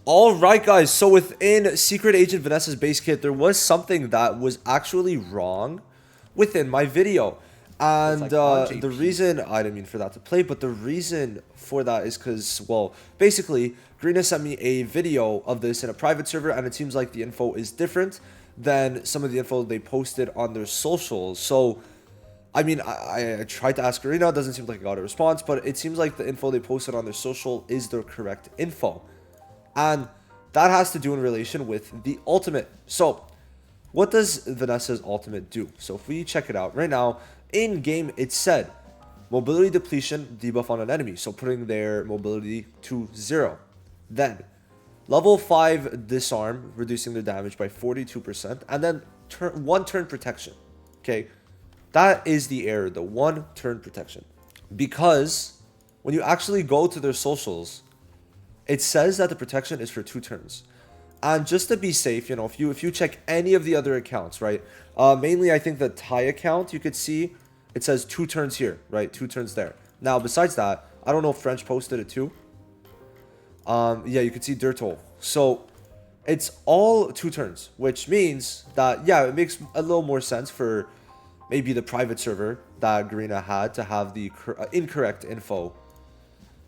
All right, guys. So within Secret Agent Vanessa's base kit, there was something that was actually wrong within my video. It's And like the RJP. reason, I didn't mean for that to play, but the reason for that is because, well, basically, Greena sent me a video of this in a private server, and it seems like the info is different than some of the info they posted on their socials. So, I mean, I tried to ask Greena, it doesn't seem like I got a response, but it seems like the info they posted on their social is the correct info. And that has to do in relation with the ultimate. So, what does Vanessa's ultimate do? So, if we check it out right now, in game it said mobility depletion debuff on an enemy. So, putting their mobility to 0. Then, level 5 disarm, reducing their damage by 42%. And then, one turn protection. Okay, that is the error, the one turn protection. Because when you actually go to their socials, it says that the protection is for 2 turns. And just to be safe, you know, if you check any of the other accounts, right? Mainly, I think the Thai account, you could see it says 2 turns here, right? 2 turns there. Now, besides that, I don't know if French posted it too. Yeah, you could see Dirtol. So it's all 2 turns, which means that, yeah, it makes a little more sense for maybe the private server that Garena had to have the incorrect info.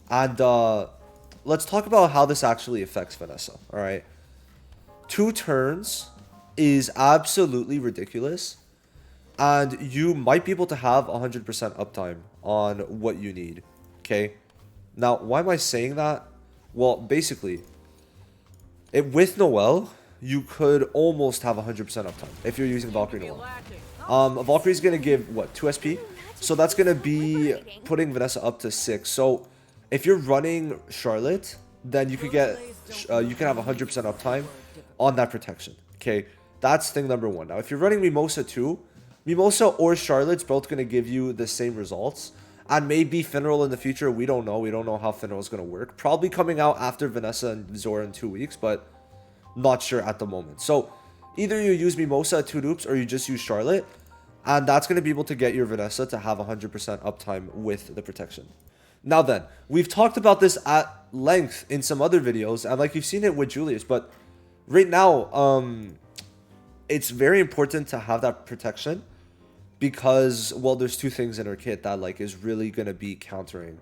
And let's talk about how this actually affects Vanessa. All right, 2 turns is absolutely ridiculous, and you might be able to have 100% uptime on what you need. Okay, now why am I saying that? Well, basically, with Noel, you could almost have 100% uptime if you're using Valkyrie Noel. Valkyrie is gonna give what, 2 SP, so that's gonna be putting Vanessa up to 6. So if you're running Charlotte, then you could get you can have 100% uptime on that protection. Okay, that's thing number 1. Now if you're running Mimosa too, Mimosa or Charlotte's both gonna give you the same results, and maybe Finral in the future. We don't know how Finral is gonna work. Probably coming out after Vanessa and Zora in 2 weeks, but not sure at the moment. So either you use Mimosa at 2 dupes or you just use Charlotte, and that's going to be able to get your Vanessa to have 100% uptime with the protection. Now then, we've talked about this at length in some other videos, and like you've seen it with Julius, but right now, it's very important to have that protection because, well, there's 2 things in her kit that like is really going to be countering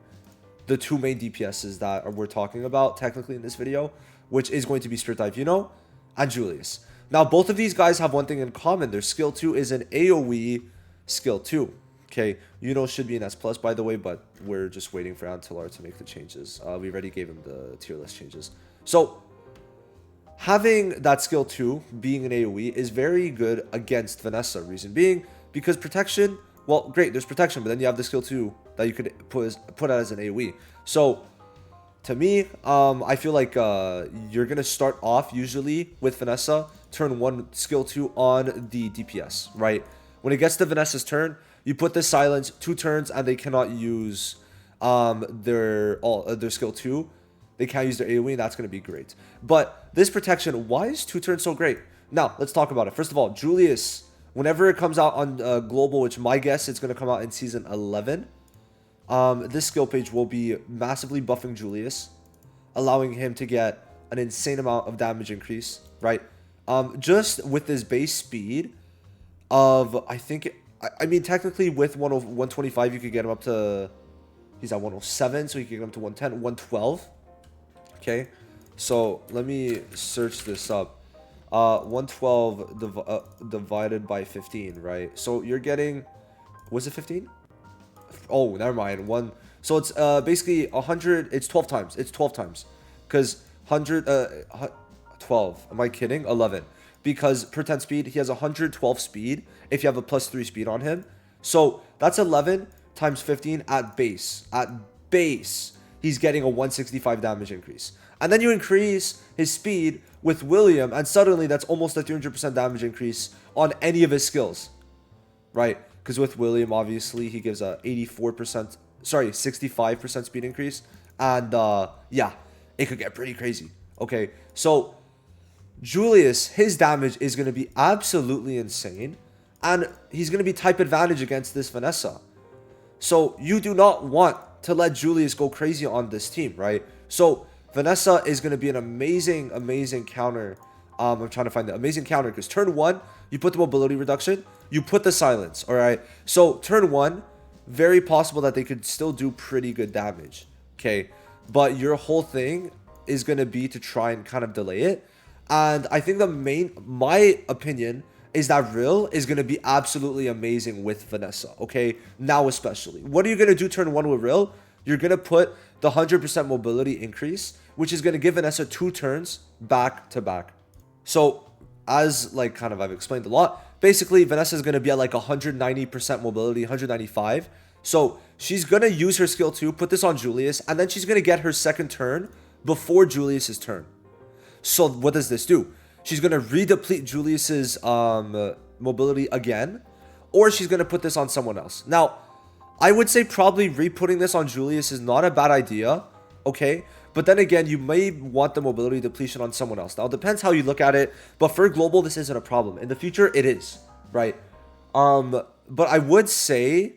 the 2 main DPSs that we're talking about technically in this video, which is going to be Spirit Dive Yuno and Julius. Now, both of these guys have one thing in common. Their skill 2 is an AoE skill 2. Okay, Yuno should be an S+, by the way, but we're just waiting for Antilar to make the changes. We already gave him the tier list changes. So, having that skill 2 being an AoE is very good against Vanessa. Reason being, because protection, well, great, there's protection, but then you have the skill 2 that you could put out as an AoE. So, to me, I feel like you're going to start off usually with Vanessa, turn 1, skill 2 on the DPS, right? When it gets to Vanessa's turn, you put the silence 2 turns and they cannot use their skill 2. They can't use their AoE, and that's going to be great. But this protection, why is 2 turns so great? Now, let's talk about it. First of all, Julius, whenever it comes out on Global, which my guess it's going to come out in Season 11, this skill page will be massively buffing Julius, allowing him to get an insane amount of damage increase, right? Just with his base speed of, I mean, technically with 125, you could get him up to, he's at 107, so you can get him to 110, 112. Okay, so let me search this up. 112 divided by 15, right? So you're getting, was it 15? Oh, never mind. So it's basically 100. It's 12 times. It's 12 times, because 100 12. Am I kidding? 11. Because per 10 speed, he has 112 speed if you have a +3 speed on him. So that's 11 times 15 at base. At base, he's getting a 165 damage increase. And then you increase his speed with William, and suddenly that's almost a 300% damage increase on any of his skills, right? Because with William, obviously, he gives a 84%, sorry, 65% speed increase. And yeah, it could get pretty crazy. Okay, so Julius, his damage is going to be absolutely insane. And he's going to be type advantage against this Vanessa. So you do not want to let Julius go crazy on this team, right? So Vanessa is going to be an amazing counter. I'm trying to find the amazing counter because turn 1, you put the mobility reduction, you put the silence, all right? So turn 1, very possible that they could still do pretty good damage, okay? But your whole thing is going to be to try and kind of delay it. And I think my opinion is that Real is going to be absolutely amazing with Vanessa, okay? Now especially. What are you going to do turn 1 with Real? You're going to put the 100% mobility increase, which is going to give Vanessa 2 turns back to back. So as like kind of I've explained a lot, basically Vanessa is going to be at like 190% mobility, 195. So she's going to use her skill 2, put this on Julius, and then she's going to get her second turn before Julius's turn. So what does this do? She's going to redeplete Julius's mobility again, or she's going to put this on someone else. Now, I would say probably re-putting this on Julius is not a bad idea, okay? But then again, you may want the mobility depletion on someone else. Now, it depends how you look at it, but for global, this isn't a problem. In the future, it is, right? But I would say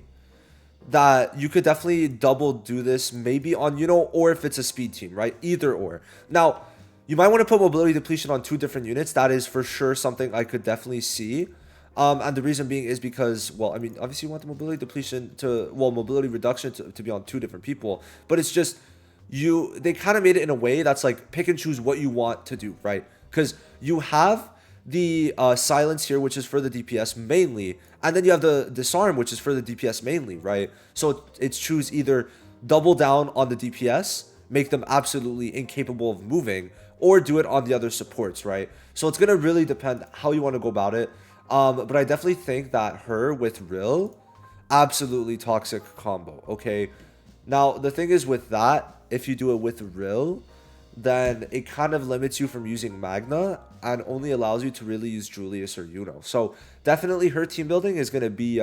that you could definitely double do this maybe on, or if it's a speed team, right? Either or. Now, you might want to put mobility depletion on 2 different units. That is for sure something I could definitely see. And the reason being is because, well, I mean, obviously you want the mobility mobility reduction to be on 2 different people, but it's just, they kind of made it in a way that's like pick and choose what you want to do, right? Because you have the silence here, which is for the DPS mainly, and then you have the disarm, which is for the DPS mainly, right? So it's choose either double down on the DPS, make them absolutely incapable of moving, or do it on the other supports, right? So it's going to really depend how you want to go about it. But I definitely think that her with Real, absolutely toxic combo, okay? Now, the thing is with that, if you do it with Real, then it kind of limits you from using Magna and only allows you to really use Julius or Yuno. So definitely her team building is going to be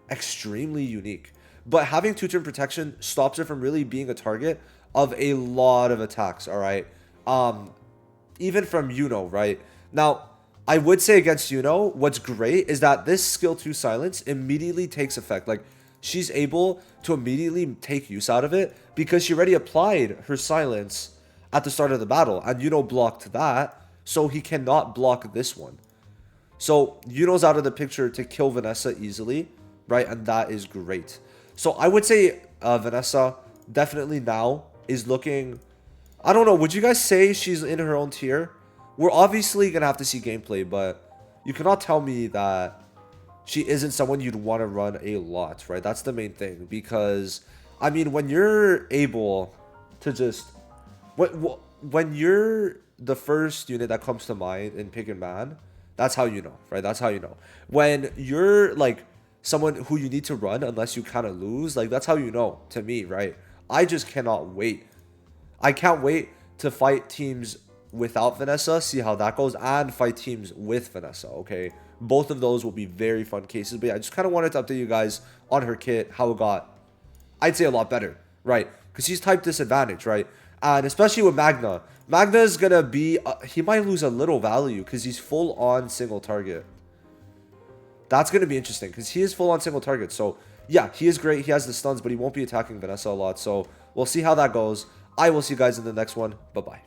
extremely unique. But having 2-turn protection stops her from really being a target of a lot of attacks, all right? Even from Yuno, right? Now, I would say against Yuno, what's great is that this skill 2 silence immediately takes effect. Like, she's able to immediately take use out of it because she already applied her silence at the start of the battle, and Yuno blocked that, so he cannot block this one. So Yuno's out of the picture to kill Vanessa easily, right? And that is great. So I would say Vanessa definitely now is looking... I don't know, would you guys say she's in her own tier? We're obviously going to have to see gameplay, but you cannot tell me that she isn't someone you'd want to run a lot, right? That's the main thing, because, I mean, when you're able to just... When you're the first unit that comes to mind in pick and ban, that's how you know, right? That's how you know. When you're, like, someone who you need to run unless you kind of lose, like, that's how you know, to me, right? I just cannot wait. I can't wait to fight teams without Vanessa, see how that goes, and fight teams with Vanessa, okay? Both of those will be very fun cases. But yeah, I just kind of wanted to update you guys on her kit, how it got, I'd say, a lot better, right? Because she's type disadvantage, right? And especially with Magna. Magna is going to be, he might lose a little value because he's full on single target. That's going to be interesting because he is full on single target. So yeah, he is great. He has the stuns, but he won't be attacking Vanessa a lot. So we'll see how that goes. I will see you guys in the next one. Bye-bye.